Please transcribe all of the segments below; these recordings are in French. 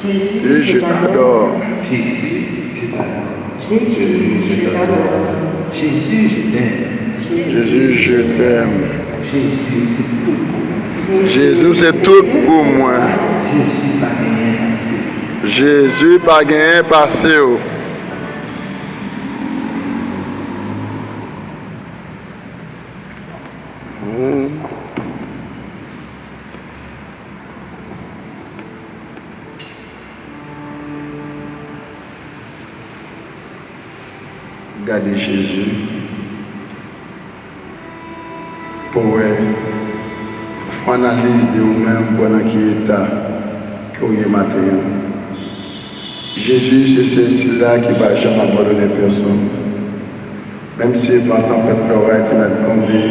Jésus, je t'adore. Jésus, je t'adore. Jésus, je t'adore. Jésus, je t'aime. Jésus, je t'aime. Jésus, c'est tout pour moi. Jésus, c'est tout pour moi. Jésus, pas gagné assez. Jésus, pas gagné passé. Regardez Jésus pour faire analyse de vous-même pendant qu'il état que vous êtes matin. Jésus, c'est celle-là qui ne va jamais abandonner personne. Même si le tempête pleura et mettre condé,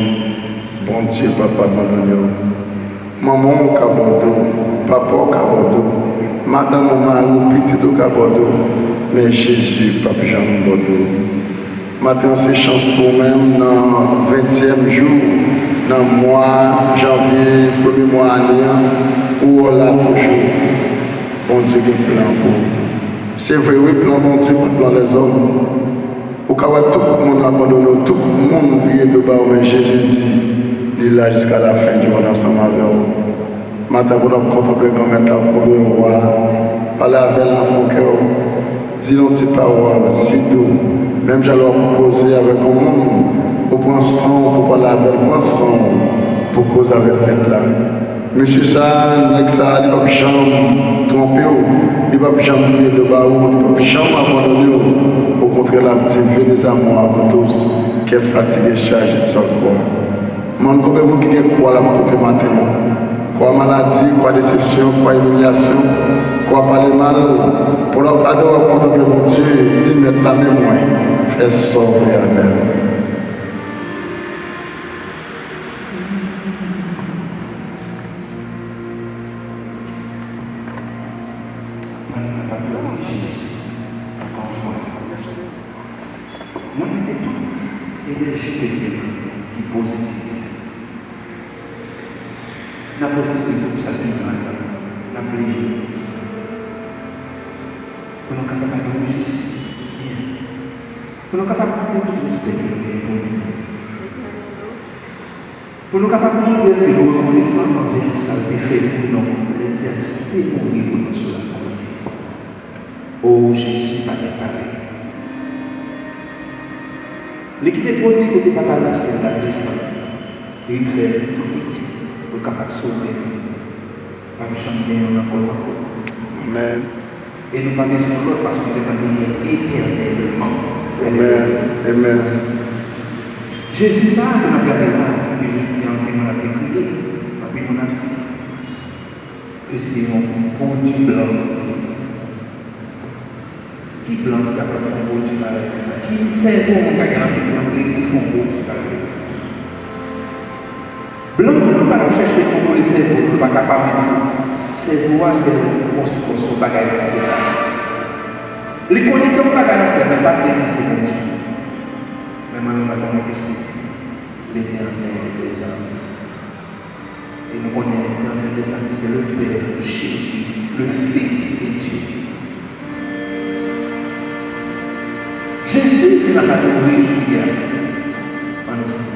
bon Dieu, papa abandonné. Maman qui abandonne, papa qui abandonne, madame mon mari, petit qui abandonne, mais Jésus, papa jamais abandonné. Maintenant, c'est chance pour même dans le 20e jour, dans le mois janvier, premier mois année, où on l'a toujours. Bon Dieu, il plan pour. C'est vrai, oui, plan bon Dieu, pas plan les hommes. Au cas où tout le monde abandonne, tout le monde vit de bas, mais Jésus dit, il est là jusqu'à la fin du monde ensemble avec vous. Maintenant, vous avez contempler quand même la première roi, parler avec l'enfant cœur, dis-nous tes paroles, si tout. Même j'allais poser avec un monde, au point sang, pour parler avec le point sang, pour causer avec l'être là. Monsieur ça, il ne va pas jamais tromper, il ne va pas jamais crier de bas, il ne va pas jamais abandonner. Au contraire, la petite vie des amours à vous tous, qui est fatigué, chargé de son corps. Mon gouvernement qui est quoi là pour côté matin? Quoi maladie, quoi déception, quoi humiliation, quoi parler mal, pour leur adorer contempler mon Dieu, dis mettre la mémoire, fais sauver à même. Moi, je tout énergie qui est positive. N'importe qui toute sa vie, n'a prié. Pour nous capables de Jésus, bien. Pour nous capables de montrer tout respect que nous avons pour lui. Pour nous capables de montrer que nous reconnaissons envers ça, le fait pour nous, l'intensité mourir pour nous sur la croix. Oh Jésus, pas préparé. L'équité trop de côté papa là, c'est la descente. Et il fait tout petit pour capable de sauver. Pas de changer encore. Amen. Et nous pas besoin de l'autre parce qu'on est pas éternellement. Amen. Amen. Jésus, ça, on a regardé là, que je dis en train de crier, puis on a dit que c'est un conduit blanc. Qui blanc qui a capable de faire un conduit pareil? Qui sait pour mon gars qui a laissé faire un conduit pareil? Blanc, on ne peut pas chercher à contrôler le cerveau, on ne peut pas capable de dire cerveau, c'est un bagage. Les connecteurs ne sont pas dans le pas de dire c'est mon Dieu. Mais moi, je vais que c'est l'éternel des âmes. Et nous connaissons l'éternel des âmes, c'est le Père Jésus, le Fils de Dieu. Jésus n'a pas de réjouir en nous.